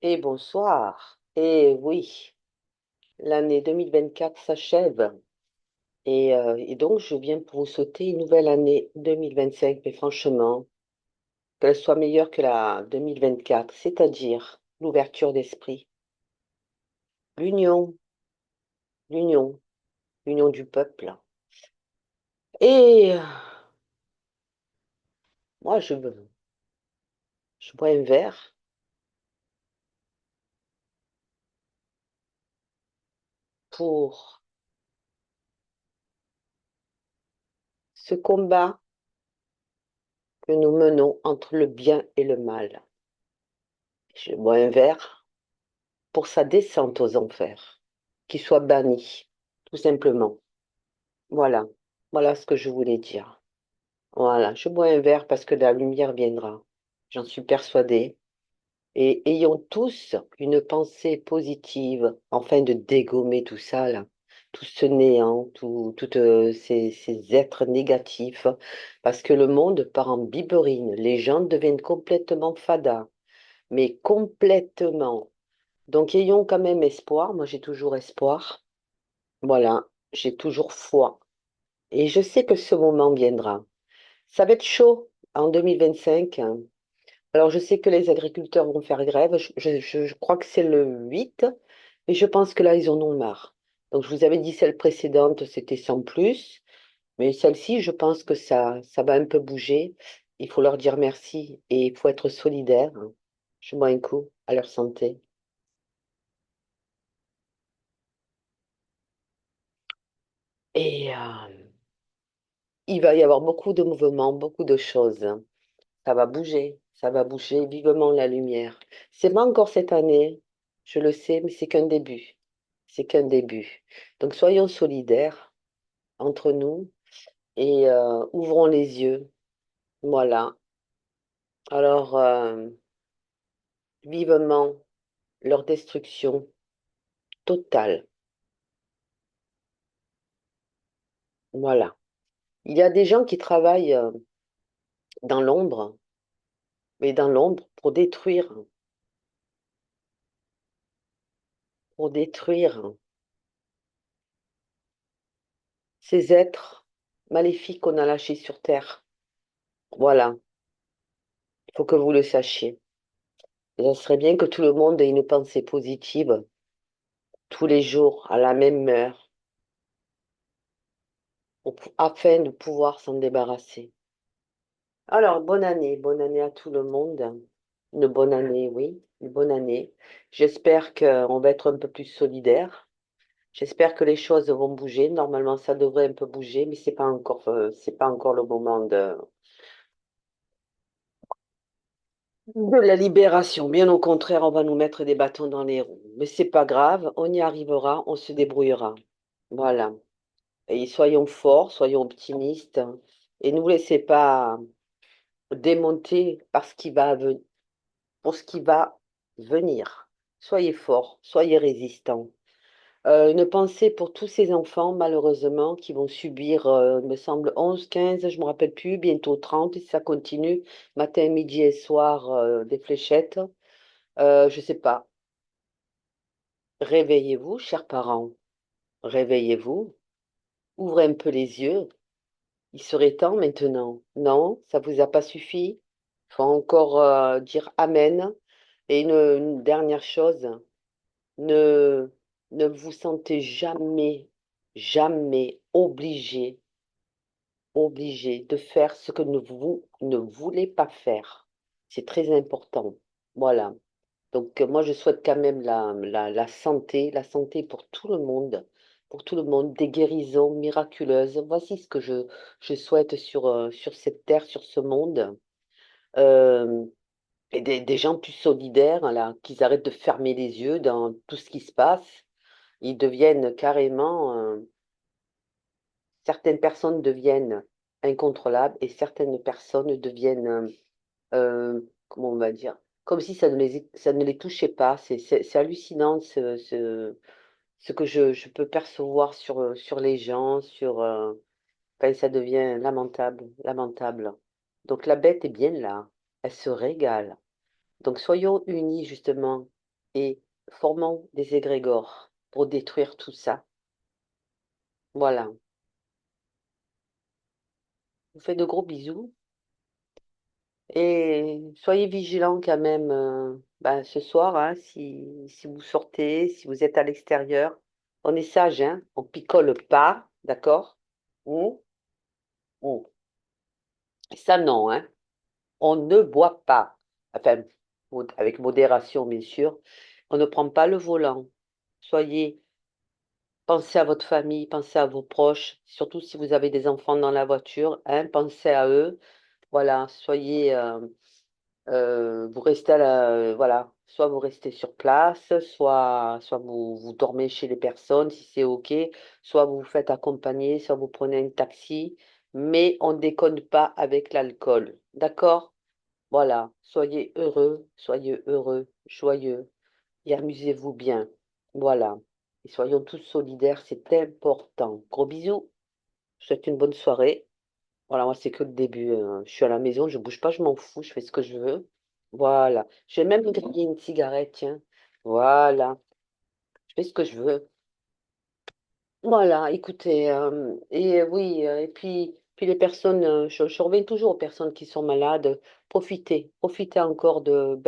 Et bonsoir. Et oui, l'année 2024 s'achève. Et donc, je viens pour vous souhaiter une nouvelle année 2025. Mais franchement, qu'elle soit meilleure que la 2024, c'est-à-dire l'ouverture d'esprit, l'union, l'union, l'union du peuple. Et moi, je bois un verre pour ce combat que nous menons entre le bien et le mal. Je bois un verre pour sa descente aux enfers, qu'il soit banni, tout simplement. Voilà, voilà ce que je voulais dire. Voilà, je bois un verre parce que la lumière viendra. J'en suis persuadée. Et ayons tous une pensée positive afin de dégommer tout ça, là, tout ce néant, toutes ces êtres négatifs, parce que le monde part en biberine. Les gens deviennent complètement fadas, mais complètement. Donc ayons quand même espoir. Moi, j'ai toujours espoir. Voilà, j'ai toujours foi. Et je sais que ce moment viendra. Ça va être chaud en 2025. Alors, je sais que les agriculteurs vont faire grève. Je crois que c'est le 8, mais je pense que là, ils en ont marre. Donc, je vous avais dit celle précédente, c'était sans plus. Mais celle-ci, je pense que ça va un peu bouger. Il faut leur dire merci et il faut être solidaire. Je bois un coup à leur santé. Et il va y avoir beaucoup de mouvements, beaucoup de choses. Ça va bouger vivement la lumière. C'est pas encore cette année, je le sais, mais c'est qu'un début. C'est qu'un début. Donc soyons solidaires entre nous et ouvrons les yeux. Voilà. Alors, vivement leur destruction totale. Voilà. Il y a des gens qui travaillent dans l'ombre, mais dans l'ombre pour détruire ces êtres maléfiques qu'on a lâchés sur Terre. Voilà. Il faut que vous le sachiez. Et ça serait bien que tout le monde ait une pensée positive tous les jours, à la même heure, afin de pouvoir s'en débarrasser. Alors, bonne année à tout le monde. Une bonne année, oui, une bonne année. J'espère qu'on va être un peu plus solidaires. J'espère que les choses vont bouger. Normalement, ça devrait un peu bouger, mais c'est pas encore le moment de la libération. Bien au contraire, on va nous mettre des bâtons dans les roues. Mais c'est pas grave, on y arrivera, on se débrouillera. Voilà. Et soyons forts, soyons optimistes et ne vous laissez pas démonter par ce qui va pour ce qui va venir. Soyez forts, soyez résistants. Une pensée pour tous ces enfants, malheureusement, qui vont subir, il me semble, 11, 15, je ne me rappelle plus, bientôt 30, si ça continue, matin, midi et soir, des fléchettes. Je ne sais pas. Réveillez-vous, chers parents. Réveillez-vous. Ouvrez un peu les yeux. Il serait temps maintenant. Non, ça vous a pas suffi. Il faut encore dire Amen. Et une dernière chose, ne, ne vous sentez jamais, jamais obligé de faire ce que vous ne voulez pas faire. C'est très important. Voilà. Donc, moi, je souhaite quand même la santé pour tout le monde, des guérisons miraculeuses. Voici ce que je souhaite sur cette terre, sur ce monde. Euh, et des gens plus solidaires, là, qu'ils arrêtent de fermer les yeux dans tout ce qui se passe. Ils deviennent carrément, certaines personnes deviennent incontrôlables et certaines personnes deviennent comment on va dire, comme si ça ne les touchait pas. C'est hallucinant ce que je peux percevoir sur les gens, enfin, ça devient lamentable, lamentable. Donc la bête est bien là, elle se régale. Donc soyons unis justement et formons des égrégores pour détruire tout ça. Voilà. Je vous fais de gros bisous et soyez vigilants quand même ben, ce soir, hein, si vous sortez, si vous êtes à l'extérieur. On est sage, hein, on picole pas, d'accord? Mmh, mmh. Ça, non, hein. On ne boit pas. Enfin, avec modération, bien sûr. On ne prend pas le volant. Soyez, pensez à votre famille, pensez à vos proches, surtout si vous avez des enfants dans la voiture, hein, pensez à eux. Voilà, soyez, vous restez voilà, soit vous restez sur place, soit vous dormez chez les personnes si c'est OK, soit vous vous faites accompagner, soit vous prenez un taxi, mais on ne déconne pas avec l'alcool. D'accord? Voilà, soyez heureux, joyeux et amusez-vous bien. Voilà. Et soyons tous solidaires, c'est important. Gros bisous. Je vous souhaite une bonne soirée. Voilà, moi, c'est que le début, hein. Je suis à la maison, je bouge pas, je m'en fous, je fais ce que je veux. Voilà. Je vais même me griller une cigarette, tiens. Voilà. Je fais ce que je veux. Voilà, écoutez, et oui, et puis les personnes, je reviens toujours aux personnes qui sont malades. Profitez encore de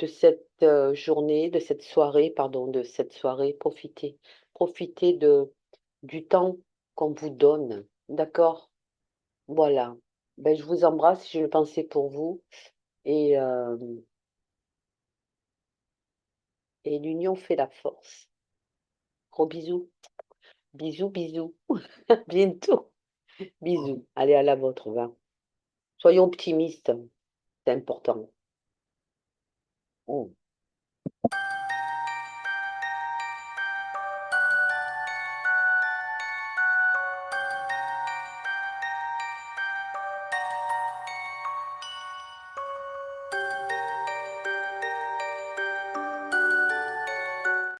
cette journée, de cette soirée, pardon, de cette soirée. Profitez du temps qu'on vous donne. D'accord? Voilà. Ben, je vous embrasse, je le pensais pour vous. Et, euh, et l'union fait la force. Gros bisous. Bisous, bisous. À bientôt. Bisous. Allez à la vôtre, va. Soyons optimistes. C'est important. Oh.